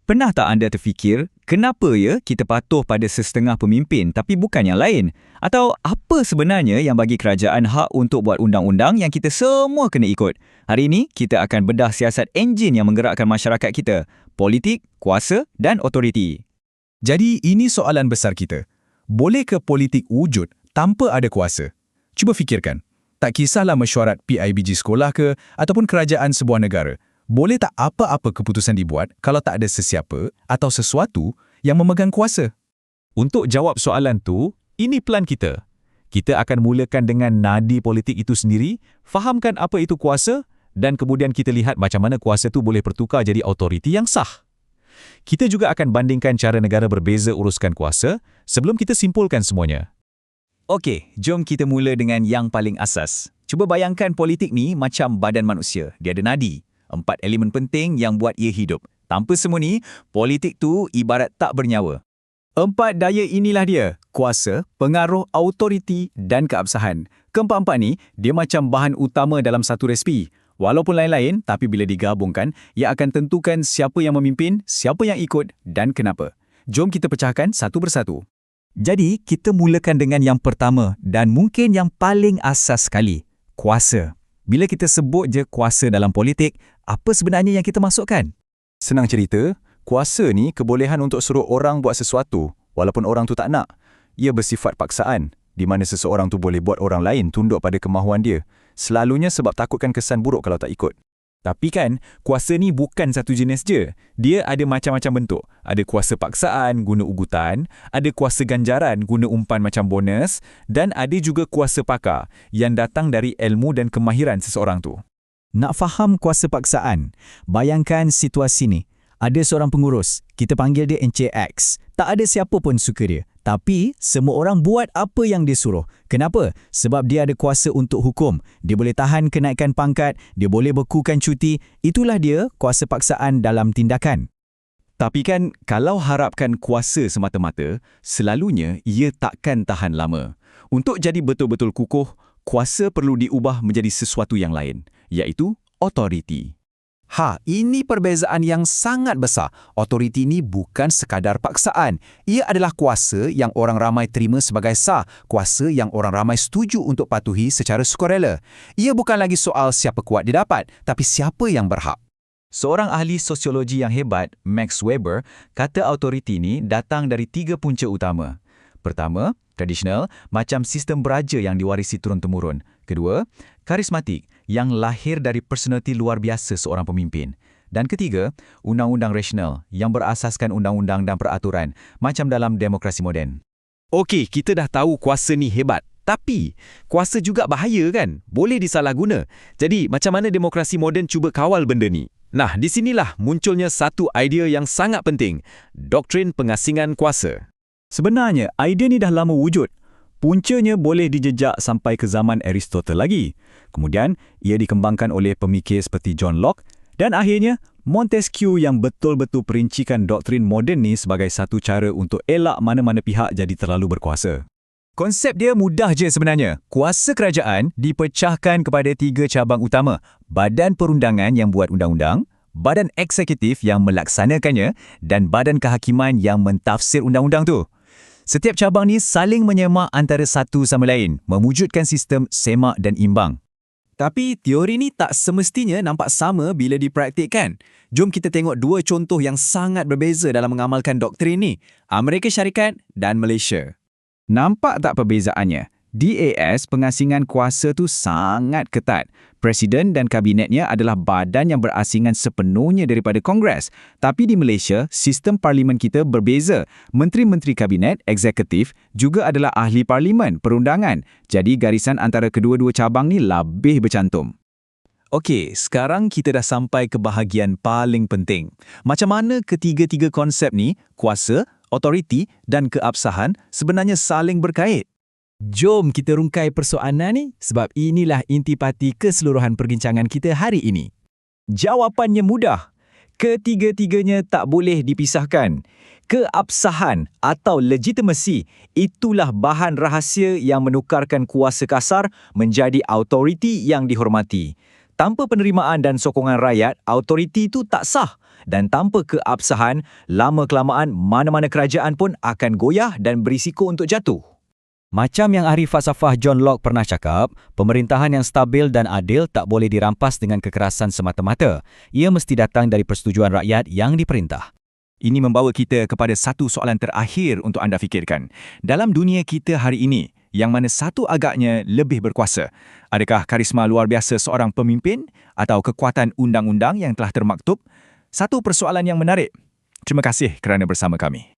Pernah tak anda terfikir, kenapa kita patuh pada sesetengah pemimpin tapi bukan yang lain? Atau apa sebenarnya yang bagi kerajaan hak untuk buat undang-undang yang kita semua kena ikut? Hari ini, kita akan bedah siasat enjin yang menggerakkan masyarakat kita, politik, kuasa dan otoriti. Jadi ini soalan besar kita. Boleh ke politik wujud tanpa ada kuasa? Cuba fikirkan. Tak kisahlah mesyuarat PIBG sekolah ke ataupun kerajaan sebuah negara. Boleh tak apa-apa keputusan dibuat kalau tak ada sesiapa atau sesuatu yang memegang kuasa? Untuk jawab soalan tu, ini plan kita. Kita akan mulakan dengan nadi politik itu sendiri, fahamkan apa itu kuasa dan kemudian kita lihat macam mana kuasa tu boleh bertukar jadi autoriti yang sah. Kita juga akan bandingkan cara negara berbeza uruskan kuasa sebelum kita simpulkan semuanya. Okey, jom kita mula dengan yang paling asas. Cuba bayangkan politik ni macam badan manusia. Dia ada nadi. 4 elemen penting yang buat ia hidup. Tanpa semua ni, politik tu ibarat tak bernyawa. 4 daya inilah dia, kuasa, pengaruh, autoriti dan keabsahan. Keempat-empat ni, dia macam bahan utama dalam satu resipi. Walaupun lain-lain, tapi bila digabungkan, ia akan tentukan siapa yang memimpin, siapa yang ikut dan kenapa. Jom kita pecahkan satu persatu. Jadi, kita mulakan dengan yang pertama dan mungkin yang paling asas sekali, kuasa. Bila kita sebut je kuasa dalam politik, apa sebenarnya yang kita masukkan? Senang cerita, kuasa ni kebolehan untuk suruh orang buat sesuatu walaupun orang tu tak nak. Ia bersifat paksaan, di mana seseorang tu boleh buat orang lain tunduk pada kemahuan dia. Selalunya sebab takutkan kesan buruk kalau tak ikut. Tapi kan, kuasa ni bukan satu jenis je. Dia ada macam-macam bentuk. Ada kuasa paksaan guna ugutan, ada kuasa ganjaran guna umpan macam bonus, dan ada juga kuasa pakar yang datang dari ilmu dan kemahiran seseorang tu. Nak faham kuasa paksaan, bayangkan situasi ni. Ada seorang pengurus, kita panggil dia Encik X. Tak ada siapa pun suka dia. Tapi, semua orang buat apa yang dia suruh. Kenapa? Sebab dia ada kuasa untuk hukum. Dia boleh tahan kenaikan pangkat, dia boleh bekukan cuti. Itulah dia kuasa paksaan dalam tindakan. Tapi kan, kalau harapkan kuasa semata-mata, selalunya ia takkan tahan lama. Untuk jadi betul-betul kukuh, kuasa perlu diubah menjadi sesuatu yang lain, iaitu otoriti. Ini perbezaan yang sangat besar. Otoriti ni bukan sekadar paksaan. Ia adalah kuasa yang orang ramai terima sebagai sah, kuasa yang orang ramai setuju untuk patuhi secara sukarela. Ia bukan lagi soal siapa kuat dia dapat, tapi siapa yang berhak. Seorang ahli sosiologi yang hebat, Max Weber, kata autoriti ni datang dari 3 punca utama. Pertama, tradisional, macam sistem beraja yang diwarisi turun-temurun. Kedua, karismatik, yang lahir dari personaliti luar biasa seorang pemimpin. Dan ketiga, undang-undang rasional, yang berasaskan undang-undang dan peraturan, macam dalam demokrasi moden. Okey, kita dah tahu kuasa ni hebat. Tapi, kuasa juga bahaya kan? Boleh disalahguna. Jadi, macam mana demokrasi moden cuba kawal benda ni? Nah, di sinilah munculnya satu idea yang sangat penting. Doktrin pengasingan kuasa. Sebenarnya, idea ni dah lama wujud. Puncanya boleh dijejak sampai ke zaman Aristotle lagi. Kemudian, ia dikembangkan oleh pemikir seperti John Locke dan akhirnya Montesquieu yang betul-betul perincikan doktrin moden ni sebagai satu cara untuk elak mana-mana pihak jadi terlalu berkuasa. Konsep dia mudah je sebenarnya. Kuasa kerajaan dipecahkan kepada 3 cabang utama. Badan perundangan yang buat undang-undang, badan eksekutif yang melaksanakannya dan badan kehakiman yang mentafsir undang-undang tu. Setiap cabang ni saling menyemak antara satu sama lain, mewujudkan sistem semak dan imbang. Tapi teori ni tak semestinya nampak sama bila dipraktikkan. Jom kita tengok 2 contoh yang sangat berbeza dalam mengamalkan doktrin ni, Amerika Syarikat dan Malaysia. Nampak tak perbezaannya? DAS pengasingan kuasa tu sangat ketat. Presiden dan kabinetnya adalah badan yang berasingan sepenuhnya daripada Kongres. Tapi di Malaysia, sistem parlimen kita berbeza. Menteri-menteri kabinet, eksekutif juga adalah ahli parlimen, perundangan. Jadi garisan antara kedua-dua cabang ni lebih bercantum. Okey, sekarang kita dah sampai ke bahagian paling penting. Macam mana ketiga-tiga konsep ni, kuasa, otoriti dan keabsahan sebenarnya saling berkait? Jom kita rungkai persoalan ni sebab inilah intipati keseluruhan perbincangan kita hari ini. Jawapannya mudah. Ketiga-tiganya tak boleh dipisahkan. Keabsahan atau legitimasi itulah bahan rahsia yang menukarkan kuasa kasar menjadi autoriti yang dihormati. Tanpa penerimaan dan sokongan rakyat, autoriti itu tak sah. Dan tanpa keabsahan, lama-kelamaan mana-mana kerajaan pun akan goyah dan berisiko untuk jatuh. Macam yang ahli falsafah John Locke pernah cakap, pemerintahan yang stabil dan adil tak boleh dirampas dengan kekerasan semata-mata. Ia mesti datang dari persetujuan rakyat yang diperintah. Ini membawa kita kepada satu soalan terakhir untuk anda fikirkan. Dalam dunia kita hari ini, yang mana satu agaknya lebih berkuasa? Adakah karisma luar biasa seorang pemimpin atau kekuatan undang-undang yang telah termaktub? Satu persoalan yang menarik. Terima kasih kerana bersama kami.